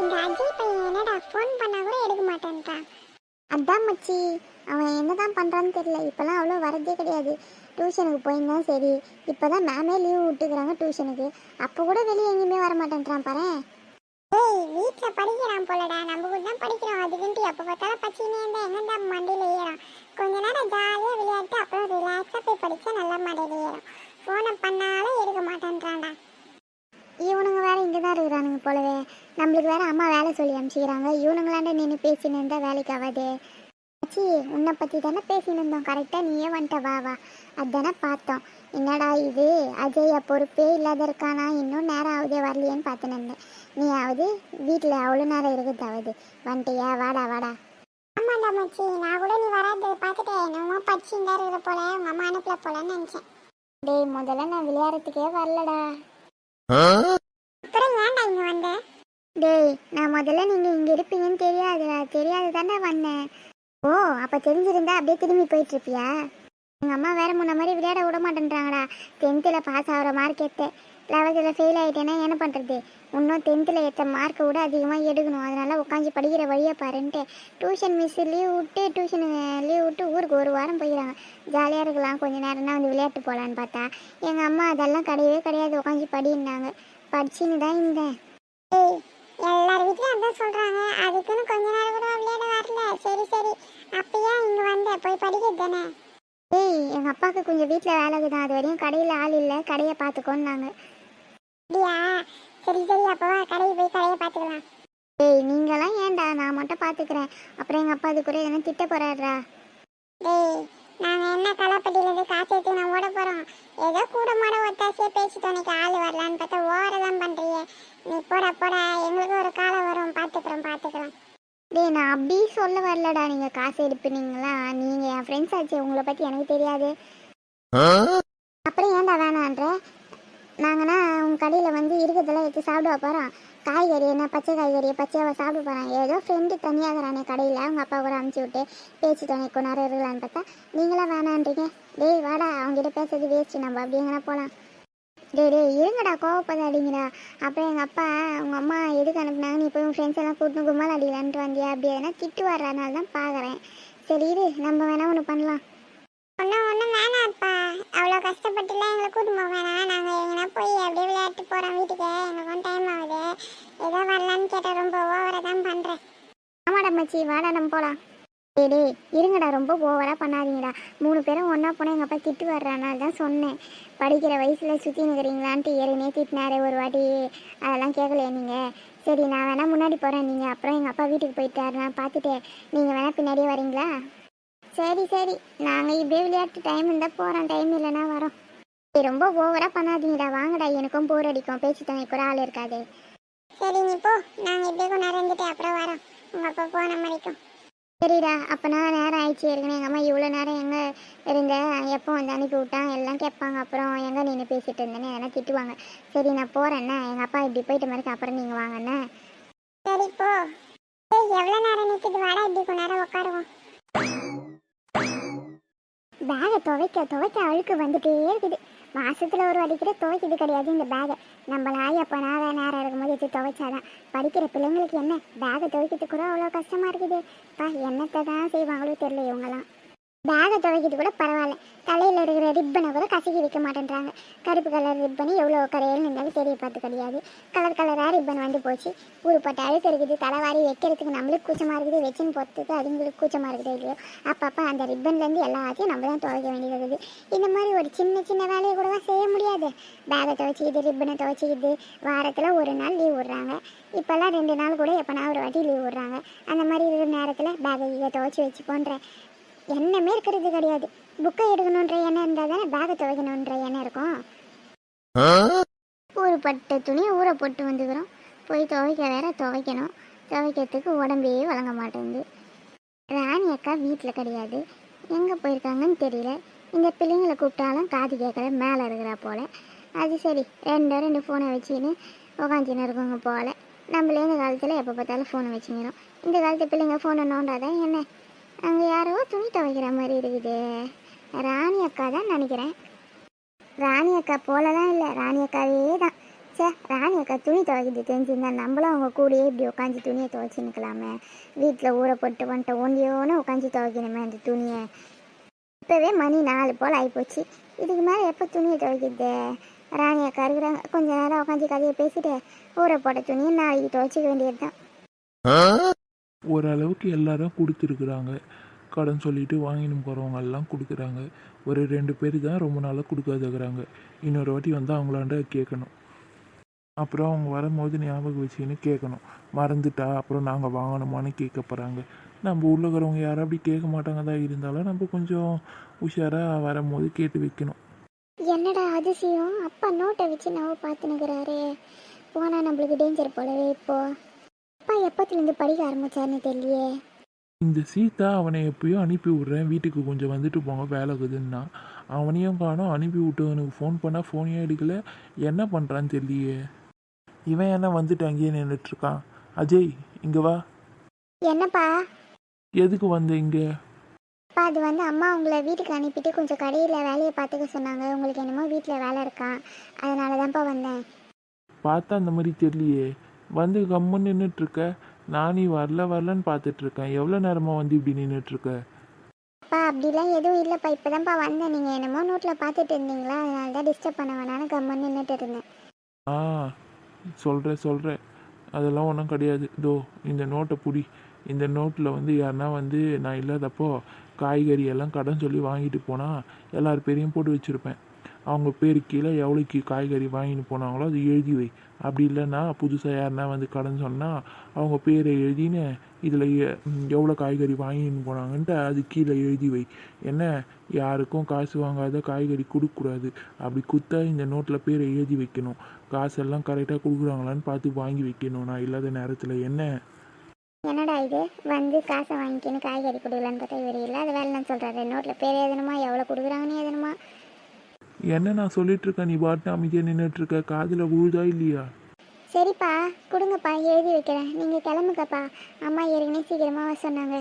இந்த அஜய் பையன் என்னடா ஃபோன் பண்ணா கூட எடுக்க மாட்டேன்றான். அதான் மச்சி, அவன் என்னதான் பண்றான்னு தெரியல. இப்பெல்லாம் அவ்வளோ வரதே கிடையாது. டியூஷனுக்கு போயிருந்தான் சரி, இப்போதான் மேமே லீவ் விட்டுக்கிறாங்க டியூஷனுக்கு. அப்போ கூட வெளியே எங்கேயுமே வர மாட்டேன்றான் பாரு. ஏய், வீட்டில் படிக்கிறான் போலடா, நம்ம கூட தான் படிக்கிறோம். அதுக்குன்ட்டு எப்போ பார்த்தாலும் பச்சினே இருந்தால் எங்கேருந்தா மண்டையில் ஏறான். கொஞ்ச நேரம் ஜாலியாக விளையாட்டு அப்புறம் ரிலாக்ஸாக போய் படித்தா நல்லா மண்டையில் ஏறும். ஃபோனை பண்ணாலும் எடுக்க மாட்டேன்றான்டா. இவனுங்க வேற இங்கே தான் இருக்கிறானுங்க போலவே. நம்மளுக்கு வேற அம்மா வேலை சொல்லி அனுப்பிச்சிக்கிறாங்க. இவனுங்களாண்ட நின்று பேசின்னு இருந்தால் வேலைக்கு ஆகாது. ஆச்சி, உன்னை பற்றி தானே பேசின்னு இருந்தோம். கரெக்டாக நீயே வந்துட்ட. வா வா, அதுதானே பார்த்தோம். என்னடா இது அஜய் பொறுப்பே இல்லாத இருக்கானா, இன்னும் நேரம் ஆகுதே வரலையேன்னு பார்த்துன்னு இருந்தேன். நீயாவது வீட்டில் அவ்வளோ நேரம் இருக்குதாவது வந்துட்டியா? வாடா வாடா. ஆமாண்டா மச்சி, நான் கூட நீ வராது பார்த்துட்டு என்னமோ படிச்சுருந்தா இருக்கிற போல உங்கள் அம்மா அனுப்பல போலன்னு நினச்சேன். டேய், முதல்ல நான் விளையாடுறதுக்கே வரலடா. அப்புறம் ஏன்டா இங்கே வந்தேன்? டேய், நான் முதல்ல நீங்கள் இங்கே இருப்பீங்கன்னு தெரியாது தானே வந்தேன். ஓ, அப்போ தெரிஞ்சிருந்தா அப்படியே திரும்பி போயிட்டு இருப்பியா? எங்கள் அம்மா வேற முன்ன மாதிரி விளையாட விட மாட்டேன்றாங்கடா. 10th பாஸ் ஆகிற மார்க் எடுத்து 11th ஃபெயில் ஆகிட்டேன்னா என்ன பண்ணுறது? இன்னும் 10th எடுத்த மார்க்கை விட அதிகமாக எடுக்கணும். அதனால உட்காந்து படிக்கிற வழியை பாருன்ட்டு டியூஷன் மிஸ் லீவ் விட்டு ஊருக்கு ஒரு வாரம் போயிடறாங்க. ஜாலியாக இருக்கலாம், கொஞ்சம் நேரம்னா வந்து விளையாட்டு போகலான்னு பார்த்தா எங்கள் அம்மா அதெல்லாம் கிடையவே கிடையாது, உட்காந்து படின்னாங்க. படிச்சுன்னு தான் இருந்தேன். ஏய், எல்லார் வீட்லையும் அதான் சொல்கிறாங்க. அதுக்குன்னு கொஞ்ச நேரம் கூட விளையாட வரல. சரி சரி, அப்பயா இங்கே வந்தேன், போய் படிக்கிறது தானே. ஏய், எங்கள் அப்பாவுக்கு கொஞ்சம் வீட்டில் வேலை தான், அது வரையும் கடையில் ஆள் இல்லை, கடையை பார்த்துக்கோன்னாங்க. அப்படியா? சரி சரி, அப்போவா கடையை போய் கடையை பார்த்துக்கலாம். ஏய், நீங்களாம் ஏன்டா, நான் மட்டும் பார்த்துக்கிறேன். அப்புறம் எங்கள் அப்பா அது கூட என்ன திட்ட போறாடுறா. டேய், நாங்கள் என்ன களைப்பட்டியிலேருந்து காசு எடுத்து நான் ஓட போகிறோம். ஏதோ கூட மாட ஒத்தாசியே பேசி துணைக்கு ஆள் வரலான்னு பார்த்தா ஓரதான் பண்ணுறியே. நீ போட எங்களுக்கு ஒரு காலம் வரும், பார்த்துக்கிறோம். டேய், நான் அப்படி சொல்ல வரலடா. நீங்கள் காசு எடுப்புனீங்களா, நீங்கள் என் ஃப்ரெண்ட்ஸ் ஆச்சு, உங்களை பற்றி எனக்கு தெரியாது. அப்புறம் ஏன்டா வேணான்ற? நாங்கன்னா உங்கள் கடையில் வந்து இருக்கிறதெல்லாம் எடுத்து சாப்பிட போகிறோம். காய்கறி என்ன பச்சை காய்கறியை பச்சையாக சாப்பிட போகிறேன். ஏதோ ஃப்ரெண்டு தனியாகிறானே கடையில், அவங்க அப்பா கூட அனுப்பிச்சி விட்டு பேச்சு துணைக்கு நேரம் இருக்கலான்னு பார்த்தா நீங்களாம் வேணான்றீங்க. டேய் வாடா, அவங்ககிட்ட பேசுறது வேஸ்ட்டு, நம்ம அப்படி எங்கன்னா போகலாம். டேய் இருங்கடா, கோவப்படாதீங்கடா. அப்புறம் எங்கள் அப்பா உங்கள் அம்மா எதுக்கு அனுப்புனாங்க, நீ போய் உங்கள் ஃப்ரெண்ட்ஸ் எல்லாம் கூட்டின்னு கும்மால் அடிக்கலான்ட்டு வந்தியா? அப்படி எதனா திட்டு வர்றதுனால தான் பார்க்குறேன். சரி இரு, நம்ம வேணா ஒன்று பண்ணலாம். ஒன்றும் வேணாம்ப்பா, அவ்வளோ கஷ்டப்பட்டுலாம் எங்களை கூட்டு போக வேணாம். நாங்கள் எங்கன்னா போய் அப்படியே விளையாட்டு போகிறோம் வீட்டுக்கு. எங்களுக்கும் டைம் ஆகுது. ஏதோ வரலான்னு கேட்டால் ரொம்ப ஓவராக தான் பண்ணுறேன். ஆமாடா மச்சி, வாடா நம்ம போகலாம். டே இருங்கடா, ரொம்ப ஓவராக பண்ணாதீங்கடா. 3 பேரும் ஒன்றா போனால் எங்கள் அப்பா திட்டு வர்றனால தான் சொன்னேன். படிக்கிற வயசில் சுற்றி நிற்கிறீங்களான்ட்டு ஏற்கனவே திட்டினாரே ஒரு வாட்டி, அதெல்லாம் கேட்கலையே நீங்கள். சரி, நான் வேணால் முன்னாடி போகிறேன், நீங்கள் அப்புறம் எங்கள் அப்பா வீட்டுக்கு போயிட்டாருன்னா பார்த்துட்டு நீங்கள் வேணால் பின்னாடியே வரீங்களா? சரி, நாங்கள் இப்படியே விளையாட்டு டைம் இருந்தால் போகிறோம், டைம் இல்லைன்னா வரோம். ரொம்ப ஓவராக பண்ணாதீங்கடா, வாங்கடா, எனக்கும் போர் அடிக்கும், பேச்சு தனி கூட ஆள் இருக்காது. சரி நீ போ, நாங்கள் இப்படியே கொஞ்சம் நேரம் இருந்துட்டு அப்புறம் வரோம். உங்கள் அப்பா போன மாதிரிக்கும். சரிடா, அப்போனா நேரம் ஆயிடுச்சு. ஏற்கனவே எங்கள் அம்மா இவ்வளோ நேரம் எங்கே இருந்த, எப்போ வந்து அனுப்பி விட்டான் எல்லாம் கேட்பாங்க. அப்புறம் எங்கே நின்று பேசிகிட்டு இருந்தேன்னு எதனா திட்டுவாங்க. சரி நான் போகிறேண்ணே, எங்கள் அப்பா இப்படி போயிட்டு மாதிரி அப்புறம் நீங்கள் வாங்கண்ணே. சரி போ. எவ்வளோ நேரம் நிற்கிது, வாடா இப்படி கொஞ்ச நேரம் உட்காருவோம். பேகை துவைக்க அழுக்கு வந்துட்டே இருக்குது. மாசத்துல ஒரு வாட்டி கூட துவைக்கிறது கிடையாது இந்த பேகை. நம்மளா எப்போ நேரம் இருக்கும்போது எடுத்து துவைச்சாதான். படிக்கிற பிள்ளைங்களுக்கு என்ன பேகை துவைக்கிறது கூட அவ்வளோ கஷ்டமா இருக்குது. என்னத்தை தான் செய்வாங்களோ தெரியல இவங்கெல்லாம். பேகை துவைக்கிறது கூட பரவாயில்ல, தலையில் இருக்கிற ரிப்பனை கூட கசக்கி வைக்க மாட்டேன்றாங்க. கருப்பு கலர் ரிப்பன் எவ்வளோ கரையல்னு இருந்தாலும் தெரிய பார்த்து கிடையாது. கலராக ரிப்பன் வந்து போச்சு. ஊருப்பட்ட அழுக்கு இருக்குது. தலைவாரி வைக்கிறதுக்கு நம்மளுக்கு கூச்சமாக இருக்குது, வச்சுன்னு போகிறதுக்கு அதுங்களுக்கு கூச்சமாக இருக்குது. இல்லையோ அப்பப்போ அந்த ரிப்பன்லேருந்து எல்லாத்தையும் நம்ம தான் துவைக்க வேண்டியது இருக்குது. இந்த மாதிரி ஒரு சின்ன வேலையை கூட தான் செய்ய முடியாது. பேகை துவைச்சிக்கிது, ரிப்பனை துவைச்சிக்கிது. வாரத்தில் ஒரு நாள் லீவ் விட்றாங்க. இப்போல்லாம் 2 நாள் கூட எப்போனா ஒரு வாட்டி லீவ் விட்றாங்க. அந்த மாதிரி இருக்கிற நேரத்தில் பேகை துவைச்சி வச்சு போன்றேன். எண்ணமே இருக்கிறது கிடையாது. புக்கை எடுக்கணுன்ற எண்ணம் இருந்தால் தானே பேகை துவைக்கணுன்ற எண்ணம் இருக்கும். ஊறுப்பட்ட துணி ஊற போட்டு வந்துக்கிறோம். போய் துவைக்கணும். துவைக்கிறதுக்கு உடம்பே வழங்க மாட்டேங்குது. ராணி அக்கா வீட்டில் கிடையாது, எங்கே போயிருக்காங்கன்னு தெரியல. இந்த பிள்ளைங்களை கூப்பிட்டாலும் காது கேட்கல, மேலே இருக்கிறா போல். அது சரி, 2 ஃபோனை வச்சுன்னு உக்காந்துன்னு இருக்குங்க போல். நம்மளே இந்த காலத்தில் எப்போ பார்த்தாலும் ஃபோனை வச்சுக்கிறோம். இந்த காலத்து பிள்ளைங்க ஃபோனை நோண்டாதான் என்ன. அங்கே யாரோ துணி துவைக்கிற மாதிரி இருக்குது. ராணி அக்கா தான் நினைக்கிறேன். ராணி அக்கா போலலாம் இல்லை, ராணி அக்காவே தான். சார் ராணி அக்கா துணி துவைக்கிட்டு தெரிஞ்சிருந்தா நம்மளும் அவங்க கூடயே இப்படி உட்காந்து துணியை துவைச்சி நிற்கலாமே. வீட்டில் ஊற போட்டு வந்துட்டு ஒன்றியோன்னு உட்காந்து துவைக்கணுமே அந்த துணியை. இப்போவே மணி 4 போல் ஆகிப்போச்சு. இதுக்கு மேலே எப்போ துணியை துவைக்கிறது? ராணி அக்கா இருக்கிறாங்க, கொஞ்ச நேரம் உட்காந்து கதையை பேசிட்டு ஊற போட்ட துணியை நாளைக்கு துவைச்சிக்க வேண்டியது தான். ஓரளவுக்கு எல்லாரும் கொடுத்துருக்குறாங்க. கடன் சொல்லிட்டு வாங்கின்னு போகிறவங்க எல்லாம் கொடுக்குறாங்க. ஒரு 2 பேர் தான் ரொம்ப நாளாக கொடுக்காதுக்கிறாங்க. இன்னொரு வாட்டி வந்து அவங்களாண்ட கேட்கணும். அப்புறம் அவங்க வரும்போது ஞாபகம் வச்சுன்னு கேட்கணும். மறந்துட்டா அப்புறம் நாங்கள் வாங்கணுமான்னு கேட்க போகிறாங்க. நம்ம உள்ள இருக்கிறவங்க யாரும் அப்படி கேட்க மாட்டாங்க தான், இருந்தாலும் நம்ம கொஞ்சம் உஷாராக வரும்போது கேட்டு வைக்கணும். என்னடா அதிசயம், அப்பா நோட்டை வச்சு நான் பார்த்துனுக்கிறாரு. போனால் நம்மளுக்கு டேஞ்சர் போலவே. இப்போ அப்பா எப்பத்துலேருந்து படிக்க ஆரம்பிச்சாருன்னு தெரியலையே. இந்த சீதா அவனை எப்பயும் அனுப்பி விட்றேன், வீட்டுக்கு கொஞ்சம் வந்துட்டு போங்க வேலை இருக்குதுன்னா அவனையும் காணோம். அனுப்பி விட்டவனுக்கு ஃபோன் பண்ணால் ஃபோனே எடுக்கல. என்ன பண்ணுறான்னு தெரியலையே. இவன் என்ன வந்துட்டு அங்கேயே நின்றுட்டுருக்கான். அஜய் இங்கே வா. என்னப்பா? எதுக்கு வந்த இங்கே? அப்பா அது வந்து அம்மா உங்களை வீட்டுக்கு அனுப்பிட்டு கொஞ்சம் கடையில் வேலையை பார்த்துக்க சொன்னாங்க. உங்களுக்கு என்னமோ வீட்டில் வேலை இருக்கான், அதனால தான்ப்பா வந்தேன். பார்த்தா அந்த மாதிரி தெரியலையே. வந்து கம்முன்னு நின்றுட்டுருக்க. நான் நீ வரலன்னு பார்த்துட்ருக்கேன். எவ்வளோ நேரமாக வந்து இப்படி நின்றுட்டுருக்க? அப்பா அப்படிலாம் எதுவும் இல்லைப்பா, இப்போ தான்ப்பா வந்தேன். நீங்கள் என்னமோ நோட்டில் பார்த்துட்டு இருந்தீங்களா, அதனால தான் டிஸ்டர்ப் பண்ண வேணான்னு கம்முன்னு நின்றுட்டு இருந்தேன். ஆ சொல்கிறேன். அதெல்லாம் ஒன்றும் கிடையாது. இதோ இந்த நோட்டை பிடி. இந்த நோட்டில் வந்து யாருன்னா வந்து நான் இல்லாதப்போ காய்கறி எல்லாம் கடன் சொல்லி வாங்கிட்டு போனால் எல்லார் பேரையும் போட்டு வச்சுருப்பேன். அவங்க பேர் கீழே எவ்வளோக்கு காய்கறி வாங்கிட்டு போனாங்களோ அது எழுதி வை. அப்படி இல்லைன்னா புதுசாக யாருன்னா வந்து கடன் சொன்னால் அவங்க பேரை எழுதின்னு இதில் எவ்வளோ காய்கறி வாங்கின்னு போனாங்கன்ட்டு அது கீழே எழுதி வை. என்ன, யாருக்கும் காசு வாங்காத காய்கறி கொடுக்கக்கூடாது. அப்படி கொடுத்தா இந்த நோட்டில் பேரை எழுதி வைக்கணும். காசெல்லாம் கரெக்டாக கொடுக்குறாங்களான்னு பார்த்து வாங்கி வைக்கணும் நான் இல்லாத நேரத்தில். என்ன என்னடா இது, வந்து காசை வாங்கிக்கின்னு காய்கறி கொடுக்கலான்னு பார்த்தா இவர் இல்லாத வேலைன்னு சொல்கிறாரு. நோட்டில் பேர் எழுதணுமா, எவ்வளோ கொடுக்குறாங்கன்னு எழுதணுமா? என்ன நான் சொல்லிகிட்ருக்கேன், நீ பாட்டு அமைதியாக நின்றுட்டுருக்க. காதில் விழுதா இல்லையா? சரிப்பா கொடுங்கப்பா, எழுதி வைக்கிறேன். நீங்கள் கிளம்புங்கப்பா, அம்மா ஏற்கனவே சீக்கிரமாக வர சொன்னாங்க.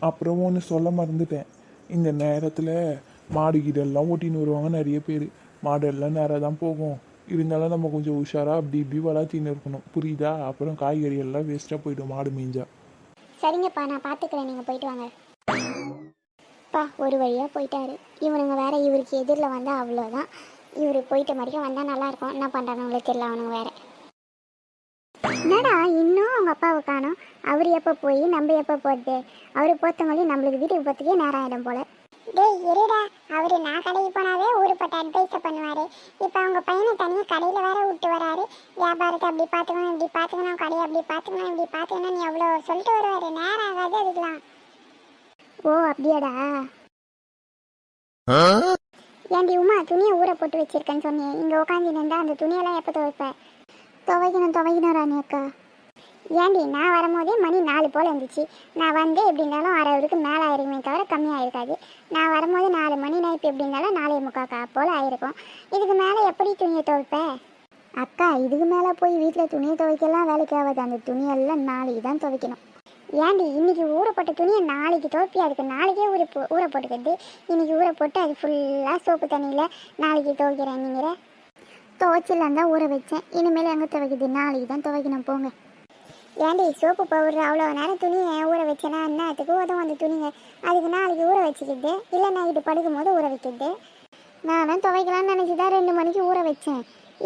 அப்புறம் ஒன்று சொல்ல மறந்துட்டேன். இந்த நேரத்தில் மாடு கீடெல்லாம் ஓட்டின்னு வருவாங்க நிறைய பேர். மாடெல்லாம் நேராக தான் போகும். இருந்தாலும் நம்ம கொஞ்சம் உஷாராக அப்படி இப்படி வளர்த்தின்னு இருக்கணும், புரியுதா? அப்புறம் காய்கறி எல்லாம் வேஸ்ட்டாக போய்டும் மாடு மீஞ்சா. சரிங்கப்பா, நான் பார்த்துக்கிறேன், நீங்கள் போயிட்டு வாங்க. அப்பா ஒரு வழியாக போயிட்டாரு. இவனுங்க வேற இவருக்கு எதிரில் வந்தால் அவ்வளோதான். இவர் போயிட்ட மாதிரியும் வந்தால் நல்லாயிருக்கும். என்ன பண்ணுறானுங்களே தெரியல அவனுங்க வேற. என்னடா இன்னும் அவங்க அப்பாவை காணோம். அவர் எப்போ போய் நம்ம எப்போ போகிறது? அவர் போத்தவங்களையும் நம்மளுக்கு வீட்டுக்கு போகிறதுக்கே நேரம் ஆகிடும் போல. டேய் இருடா, அவர் நான் கடைக்கு போனாவே ஊருப்பட்ட அட்வைஸை பண்ணுவார். இப்போ அவங்க பையனை தனியாக கடையில் வேற விட்டு வராரு. வியாபாரத்தை அப்படி பார்த்துக்கணும், இப்படி பார்த்துக்கணும், கடையை அப்படி பார்த்துக்கணும், இப்படி பார்த்துக்கணும், எவ்வளோ சொல்லிட்டு வருவார். நேரம் ஆகாது அதுக்கெலாம். ஓ அப்படியாடா. ஏன்டி உமா, துணியை ஊற போட்டு வச்சிருக்கேன்னு சொன்னேன். இங்கே உட்காந்துருந்தா அந்த துணியெல்லாம் எப்போ துவைப்பேன்? துவைக்கணும் ராணி அக்கா. ஏன்டி நான் வரும்போதே மணி 4 போல் இருந்துச்சு. நான் வந்து எப்படி இருந்தாலும் 1/2 மேலே ஆயிருக்குமே தவிர கம்மியாக இருக்காது. நான் வரும்போது 4 மணி நைட்டு எப்படி இருந்தாலும் 4:45 போல் ஆயிருக்கும். இதுக்கு மேலே எப்படி துணியை துவைப்பேன்? அக்கா இதுக்கு மேலே போய் வீட்டில் துணியை துவைக்கலாம் வேலைக்கு ஆகாது. அந்த துணியெல்லாம் நாளைக்கு தான் துவைக்கணும். ஏன்டி இன்னைக்கு ஊறப்பட்ட துணியை நாளைக்கு துவைப்பி, அதுக்கு நாளைக்கே ஊற போட்டுக்கிறது. இன்னைக்கு ஊற போட்டு அது ஃபுல்லாக சோப்பு தண்ணியில் நாளைக்கு துவைக்கிறேன். நீங்கிற துவைச்சிடலாம் தான் ஊற வச்சேன். இனிமேல் எங்கே துவைக்குது? நாளைக்கு தான் துவைக்கணும் போங்க. ஏன்டி சோப்பு பவுடர் அவ்வளோ நேரம் துணியை ஊற வச்சேன்னா என்னத்துக்கு உதவும் அந்த துணிங்க? அதுக்கு நாளைக்கு ஊற வச்சுக்கிது, இல்லை நைட்டு படுக்கும் போது ஊற வைக்கிது. நானும் துவைக்கலான்னு நினச்சி தான் 2 மணிக்கு ஊற வச்சேன்.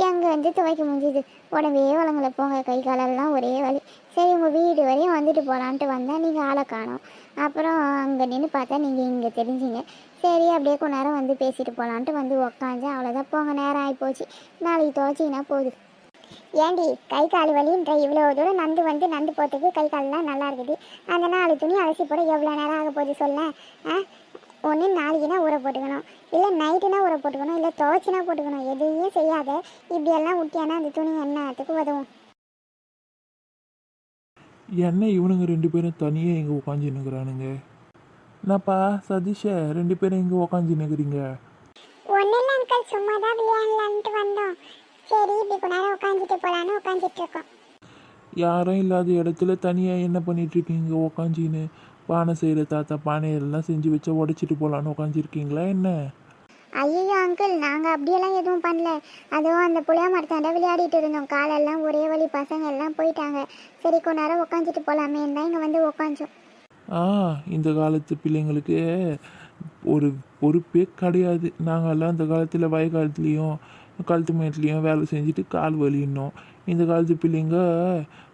எங்கே வந்து துவைக்க முடிஞ்சுது? உடம்பே வளங்களை போங்க, கை காலெல்லாம் ஒரே வலி. சரி உங்கள் வீடு வரையும் வந்துட்டு போகலான்ட்டு வந்தால் நீங்கள் ஆளை காணோம். அப்புறம் அங்கே நின்று பார்த்தா நீங்கள் இங்கே தெரிஞ்சிங்க. சரி அப்படியே கொஞ்ச நேரம் வந்து பேசிட்டு போகலான்ட்டு வந்து உக்காந்து அவ்வளோதான். போங்க, நேரம் ஆகிப்போச்சு. நாளைக்கு துவைச்சிங்கன்னா போகுது. ஏண்டி கை கால் வலின்ற இவ்வளோ தூரம் நந்து போகிறதுக்கு கை காலெலாம் நல்லா இருக்குது. அந்த 4 துணி அலசி போட எவ்வளோ நேரம் ஆக போகுது சொல்ல? ஒன்று நாளைக்குனா ஊற போட்டுக்கணும், இல்லை நைட்டுனா ஊற போட்டுக்கணும், இல்லை துவைச்சினா போட்டுக்கணும். எதையும் செய்யாத இப்படியெல்லாம் விட்டியானா அந்த துணி என்னத்துக்கு உதவும்? என்ன இவனுங்க 2 பேரும் தனியாக எங்கே உட்காந்து நிற்கிறானுங்க? என்னப்பா சதீஷ, 2 பேரும் எங்கே உட்காந்து நிற்கிறீங்க? ஒன்றும் இல்லை அங்கிள், சும்மா தான் விளையாடலான்ட்டு வந்தோம். சரி இப்படி கொஞ்ச நேரம் உட்காந்துட்டு போகலான்னு உட்காந்துட்டு இருக்கோம். யாரும் இல்லாத இடத்துல தனியாக என்ன பண்ணிகிட்ருக்கீங்க உக்காஞ்சின்னு? பானை செய்கிற தாத்தா பானையெல்லாம் செஞ்சு வச்சா உடச்சிட்டு போகலான்னு உட்காந்துருக்கீங்களா என்ன? ஐயோ அங்கிள், நாங்கள் அப்படியெல்லாம் எதுவும் பண்ணல. அதுவும் அந்த புளியா மரத்தாண்ட விளையாடிட்டு இருந்தோம். காலெல்லாம் ஒரே வழி, பசங்க எல்லாம் போயிட்டாங்க. சரி கொஞ்ச நேரம் உட்காந்துட்டு போகலாமே தான் இங்கே வந்து உட்காந்தோம். ஆ, இந்த காலத்து பிள்ளைங்களுக்கு ஒரு பொறுப்பே கிடையாது. நாங்கள்லாம் அந்த காலத்தில் வயக்காலத்துலேயும் கழுத்து மேட்லேயும் வேலை செஞ்சுட்டு கால் வலின்னோம். இந்த காலத்து பிள்ளைங்க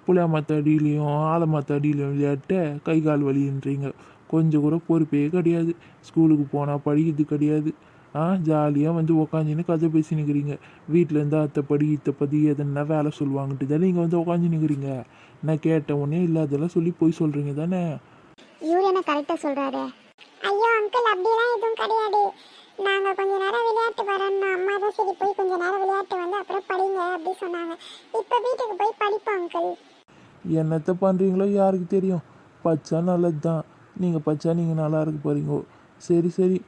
புளியா மரத்து அடியிலையும் ஆலை மரத்து அடியிலையும் விளையாட்ட கை கால் வலின்றீங்க. கொஞ்சம் கூட பொறுப்பே கிடையாது. ஸ்கூலுக்கு போனால் படிக்கிறது கிடையாது. ஜாலியாக வந்து உக்காந்துன்னு கதை பேசி நிற்கிறீங்க. வீட்டில் இருந்தால் அத்தை படி இத்தை பதி எதனா வேலை சொல்லுவாங்கட்டு தானே இங்கே வந்து உக்காந்து நிற்கிறீங்க. நான் கேட்ட உடனே இல்லாதெல்லாம் சொல்லி போய் சொல்கிறீங்க தானே. இவர் என்ன கரெக்டாக சொல்கிறாரு? ஐயோ அங்கிள், அப்படியெல்லாம் எதுவும் கிடையாது. நாங்கள் கொஞ்ச நேரம் விளையாட்டு வரோம்னா அம்மா தான் சரி போய் கொஞ்ச நேரம் விளையாட்டு வந்து அப்புறம் படிங்க அப்படி சொன்னாங்க. இப்போ வீட்டுக்கு போய் படிப்போம் அங்கிள். என்னத்தை பண்ணுறீங்களோ யாருக்கு தெரியும். பச்சா நல்லது தான். நீங்கள் பச்சா நீங்கள் நல்லா இருக்க போகிறீங்க. சரி சரி,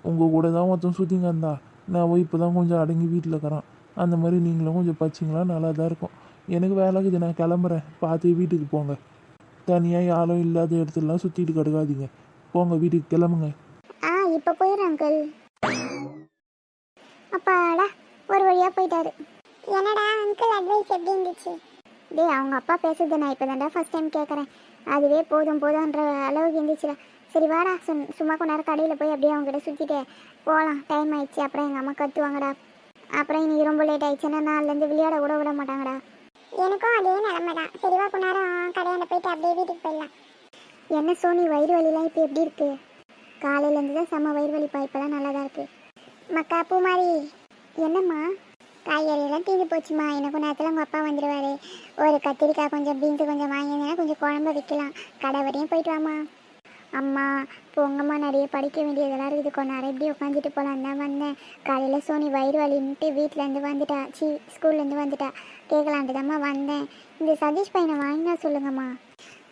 உங்கள் கூட தான் ஒருத்தன் சுற்றிங்க இருந்தா. நான் இப்போ தான் கொஞ்சம் அடங்கி வீட்டில் இருக்கிறேன். அந்த மாதிரி நீங்களும் கொஞ்சம் பச்சிங்களா நல்லா தான் இருக்கும். எனக்கு வேலை இருக்குது, நான் கிளம்புறேன். பார்த்து வீட்டுக்கு போங்க. தனியாக யாரும் இல்லாத இடத்துலலாம் சுற்றிட்டு கிடக்காதீங்க. போங்க, வீட்டுக்கு கிளம்புங்க. இப்போ போயிடுறேன் அங்கிள். அப்பாடா, ஒரு வழியாக போயிட்டாரு. என்னடா அங்கிள், அட்வைஸ் எப்படி இருந்துச்சு? டேய், அவங்க அப்பா பேசுறது நான் இப்போ தான்டா ஃபர்ஸ்ட் டைம் கேட்குறேன். அதுவே போதும் போதும்ன்ற அளவுக்கு இருந்துச்சுடா. சரி வாடா, சும்மா கொஞ்ச நேரம் கடையில் போய் அப்படியே அவங்ககிட்ட சுற்றிட்டு போகலாம். டைம் ஆயிடுச்சு, அப்புறம் எங்கள் அம்மா கத்துவாங்கடா. அப்புறம் இன்னைக்கு ரொம்ப லேட் ஆயிடுச்சுன்னா நாள்லேருந்து விளையாட கூட விட மாட்டாங்கடா. எனக்கும் அதே நிலமை தான். சரிவா கொஞ்ச நேரம் கடையாண்ட போயிட்டு அப்படியே வீட்டுக்கு போயிடலாம். என்ன சோனி, வயிறு வலிலாம் இப்போ எப்படி இருக்கு? காலையிலேருந்து தான் செம்ம வயிறு வலி, இப்போலாம் நல்லா தான் இருக்கு. மக்கா பூமாரி, என்னம்மா? காய்கறியெல்லாம் தீர்ந்து போச்சுமா. எனக்கும் நேரத்தில் உங்கள் அப்பா வந்துடுவார். ஒரு கத்திரிக்காய் கொஞ்சம் பீன்ஸு கொஞ்சம் வாங்கினா கொஞ்சம் குழம்பு வைக்கலாம். கடை வரையும் போயிட்டு வாமா. அம்மா போங்கம்மா, நிறைய படிக்க வேண்டியதெல்லாம் இருக்குது. கொஞ்ச நேரம் இப்படி உட்காந்துட்டு போகலாம் தான் வந்தேன். காலையில் சோனி வயிறு வலின்ட்டு வீட்டிலேருந்து வந்துட்டா, ஸ்கூல்லேருந்து வந்துட்டா. கேட்கலான்ட்டு தாம்மா வந்தேன். இந்த சதீஷ் பையனை வாங்கினா சொல்லுங்கம்மா.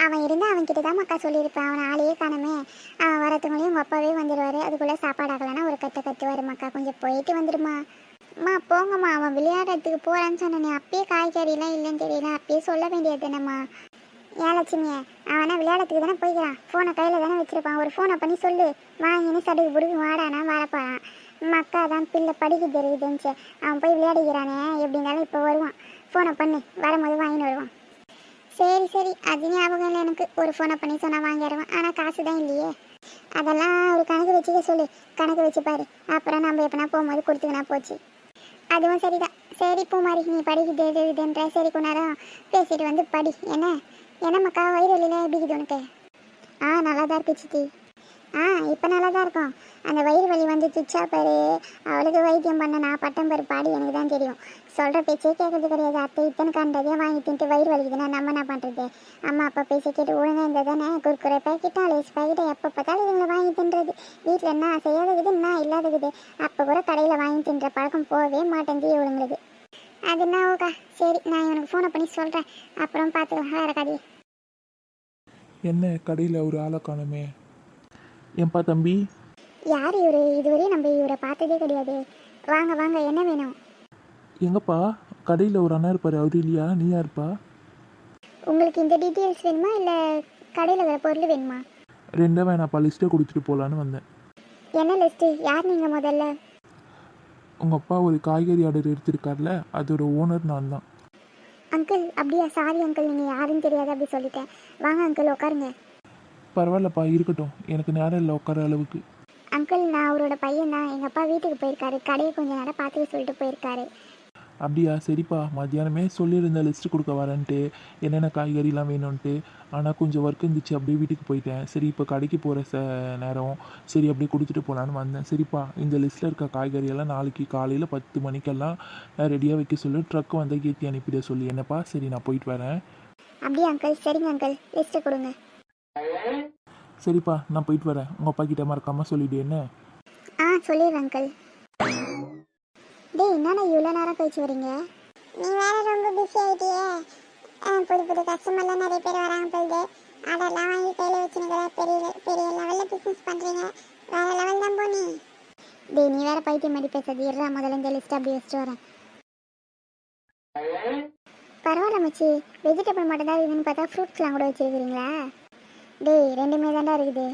அவன் இருந்தால் அவன்கிட்ட தான் மக்கா சொல்லியிருப்பேன். அவனை ஆளையே காணமே. அவன் வரத்துக்குள்ளேயும் உங்கள் அப்பாவே வந்துடுவார். அதுக்குள்ளே சாப்பாடு ஆகலைன்னா ஒரு கத்துவார். மக்கா கொஞ்சம் போயிட்டு வந்துடுமா. அம்மா போங்கம்மா, அவன் விளையாடுறதுக்கு போகிறான்னு சொன்னேனே, அப்பயே காய்கறிலாம் இல்லைன்னு தெரியல, அப்பயே சொல்ல வேண்டியது தானேம்மா. ஏன் லட்சுமியே, அவனா விளையாடுறதுக்கு தானே போய்க்கிறான். ஃபோனை கையில் தானே வச்சுருப்பான். ஒரு ஃபோனை பண்ணி சொல்லு, வாங்கின்னு சடுக்கு பிடிக்கு வாடானா வரப்பான். மக்கா தான் பிள்ளை படிக்க தெரியுதுன்னுச்சு. அவன் போய் விளையாடிக்கிறானே, எப்படி இருந்தாலும் இப்போ வருவான். ஃபோனை பண்ணி வரும்போது வாங்கின்னு வருவான். சரி சரி, அது ஞாபகம் இல்லை எனக்கு. ஒரு ஃபோனை பண்ணி சொன்னால் வாங்கிடுவேன். ஆனால் காசு தான் இல்லையே. அதெல்லாம் ஒரு கணக்கு வச்சுக்க சொல்லு. கணக்கு வச்சுப்பாரு. அப்புறம் நம்ம எப்போனா போகும்போது கொடுத்துக்கினா போச்சு. அதுவும் சரிதான். சரி பூமாரி, நீ படிக்கிட்டு எழுதுன்ற சரி கொஞ்ச நேரம் பேசிட்டு வந்து படி. என்ன மக்கா, வயிறு வலியில் எப்படி இருக்குது உனக்கு? நல்லா தான் இருக்கு சித்தி. இப்போ நல்லா தான் இருக்கும். அந்த வயிறு வலி வந்து துச்சா பாரு, அவளுக்கு வைத்தியம் பண்ண நான் பட்டம் பாரு பாடி எனக்கு தான் தெரியும். சொல்கிற பேச்சே கேட்கறது கிடையாது. அத்தை இத்தனை கண்டதே வாங்கி தின்ட்டு வயிறு வலிக்குதுன்னா நம்ம என்ன பண்ணுறது? அம்மா அப்பா பேச்சை கேட்டு ஒழுங்காக இருந்தால் தானே. குறுக்குறை பேக்கெட்டா லேஸ் பேக்கெட்டை எப்போ பார்த்தாலும் இதுங்களை வாங்கி தின்றது. வீட்டில் என்ன செய்யாதகுது என்ன இல்லாதகுது. அப்போ கூட கடையில் வாங்கி தின்ற பழக்கம் போகவே மாட்டேங்குது இவளுங்களுக்கு. அது என்ன ஓகா. சரி, நான் இவனுக்கு ஃபோனை பண்ணி சொல்கிறேன். அப்புறம் பார்த்துக்கலாம் வேறு கதையை. என்ன கடையில் ஒரு ஆளை காணுமே? ஏன்பா தம்பி? யார் இவரு? இதுவரையும் நம்ம இவரை பார்த்ததே கிடையாது. வாங்க வாங்க, என்ன வேணும்? எங்கப்பா கடையில் ஒரு அண்ணா இருப்பார், அவரு இல்லையா? நீ யாருப்பா? உங்களுக்கு இந்த டீட்டெயில்ஸ் வேணுமா இல்லை கடையில் வர பொருள் வேணுமா? ரெண்டும் வேணாப்பா, லிஸ்ட்டை கொடுத்துட்டு போகலான்னு வந்தேன். என்ன லிஸ்ட்டு? யார் நீங்கள் முதல்ல? உங்கள் அப்பா ஒரு காய்கறி ஆர்டர் எடுத்திருக்கார்ல, அதோட ஓனர் நான் தான். அங்கிள் அப்படியா? சாரி அங்கிள், நீங்கள் யாருன்னு தெரியாது அப்படி சொல்லிட்டேன். வாங்க அங்கிள் உட்காருங்க. பரவாயில்லப்பா, இருக்கட்டும். எனக்கு நேரம் இல்லை உட்கார அளவுக்கு. அங்கிள், நான் அவரோட பையன் தான். எங்கள் அப்பா வீட்டுக்கு போயிருக்காரு. கடையை கொஞ்சம் நேரம் பார்த்துக்க சொல்லிட்டு போயிருக்காரு. அப்படியா? சரிப்பா, மத்தியானமே சொல்லியிருந்த லிஸ்ட்டு கொடுக்க வரேன்ட்டு, என்னென்ன காய்கறிலாம் வேணும்ன்ட்டு. ஆனால் கொஞ்சம் ஒர்க் இருந்துச்சு, அப்படியே வீட்டுக்கு போயிட்டேன். சரி, இப்போ கடைக்கு போகிற நேரம், சரி அப்படியே கொடுத்துட்டு போகலான்னு வந்தேன். சரிப்பா, இந்த லிஸ்ட்டில் இருக்க காய்கறியெல்லாம் நாளைக்கு காலையில் 10 மணிக்கெல்லாம் ரெடியாக வைக்க சொல்லி ட்ரக் வந்து ஏற்றி அனுப்பிட சொல்லி. என்னப்பா? சரி, நான் போயிட்டு வரேன். அப்படியா அங்கிள்? சரிங்க அங்கிள், லிஸ்ட்டை கொடுங்க. சரிப்பா, நான் போயிட்டு வரேன். உங்கள் அப்பா கிட்ட மறக்காமல் சொல்லிவிடு என்ன? சொல்லிடுறேன் அங்கிள். டேய், என்னண்ணா இவ்வளோ நேரம் கழிச்சு வரீங்க? நீ வேற ரொம்ப பிஸி ஆகிட்டியே. புது புது கஸ்டமர்லாம் நிறைய பேர் வராங்க போகுது. அதெல்லாம் வாங்கி கையில் வச்சுனுக்கிற. பெரிய பெரிய லெவலில் பிஸ்னஸ் பண்ணுறீங்க. வேற லெவல் தான் போனி. டேய், நீ வேற பைத்தியம் மாதிரி பேசுறது. இருறா, முதல்ல இந்த லிஸ்ட் அப்படி வச்சுட்டு வரேன். பரவாயில்ல மச்சி, வெஜிடபிள் மட்டும் தான் இருக்குதுன்னு பார்த்தா ஃப்ரூட்ஸ்லாம் கூட வச்சுருக்கிறீங்களா? டேய், ரெண்டுமே தாண்டா இருக்குது.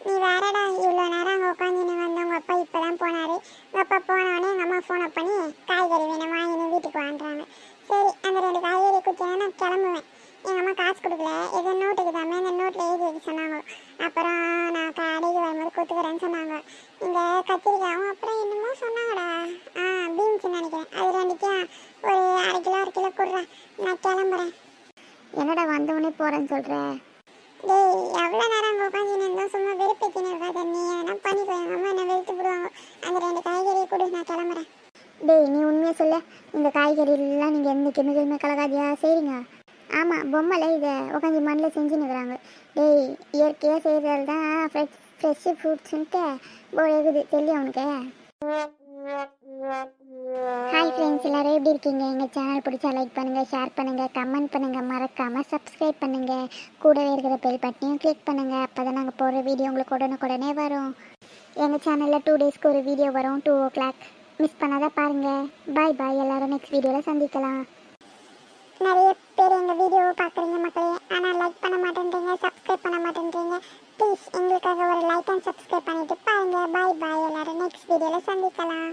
நீ வேறடா இவ்வளோ நேரம் அங்கே உட்காந்துன்னு வந்து உங்கள் அப்பா இப்போ தான் போனார். உங்கள் அப்பா போனவொடனே எங்கள் அம்மா ஃபோனை பண்ணி காய்கறி வேணும் வாங்கினு வீட்டுக்கு வாங்குறாங்க. சரி அந்த 2 காய்கறி குச்சினா நான் கிளம்புவேன். எங்கள் அம்மா காசு கொடுக்கல, ஏதோ நோட்டுக்கு தாமே அந்த நோட்டில் எழுதி வைக்க சொன்னாங்க. அப்புறம் நான் கடைக்கு வரும்போது கொடுத்துக்கிறேன்னு சொன்னாங்க. இந்த கத்திரிக்காயும் அப்புறம் என்னமோ சொன்னாங்கடா, பீன்ஸ் நினைக்கிறேன். அது 2த்தையும் ஒரு அரை கிலோ கொடுறேன், நான் கிளம்புறேன். என்னடா வந்தவொடனே போகிறேன்னு சொல்கிறேன்? டேய் எவ்வளோ நேரம் அங்கே உட்காந்துன்னு இருந்தால் சும்மா வெறுப்பேற்றின்னு இருக்காத. நீ எதனா பண்ணிக்கோ, எங்கள் அம்மா என்ன வெறுத்து விடுவாங்க. அந்த 2 காய்கறியை கொடு, நான் கிளம்புறேன். டேய் நீ உண்மையாக சொல்ல, இந்த காய்கறிலாம் நீங்கள் எந்த கெமிக்கலுமே கலக்காதியா செய்கிறீங்க? ஆமாம், பொம்மையில் இதை உட்காந்து மண்ணில் செஞ்சுன்னு இருக்கிறாங்க. டேய் இயற்கையாக செய்கிறதால தான் ஃப்ரெஷ்ஷு ஃப்ரூட்ஸுன்ட்டு போகுது தெரியும் அவனுக்கு. ஹாய் ஃப்ரெண்ட்ஸ், எல்லோரும் எப்படி இருக்கீங்க? எங்கள் சேனல் பிடிச்சா லைக் பண்ணுங்கள், ஷேர் பண்ணுங்கள், கமெண்ட் பண்ணுங்கள், மறக்காமல் சப்ஸ்கிரைப் பண்ணுங்கள். கூடவே இருக்கிற பெல் பட்டனையும் கிளிக் பண்ணுங்கள். அப்போ தான் நாங்கள் போடுற வீடியோ உங்களுக்கு உடனே வரும். எங்கள் சேனலில் 2 டேஸ்க்கு ஒரு வீடியோ வரும், 2 o'clock. மிஸ் பண்ணாத பாருங்கள். பாய் பாய், எல்லோரும் நெக்ஸ்ட் வீடியோவில் சந்திக்கலாம். நிறைய பேர் எங்கள் வீடியோவை பார்க்குறீங்க மக்களே, ஆனால் லைக் பண்ண மாட்டேன்றீங்க, சப்ஸ்கிரைப் பண்ண மாட்டேன்றீங்க. ப்ளீஸ் எங்களுக்காக ஒரு லைக் அண்ட் சப்ஸ்கிரைப் பண்ணிவிட்டு பாருங்கள். பாய் பாய், எல்லோரும் நெக்ஸ்ட் வீடியோவில் சந்திக்கலாம்.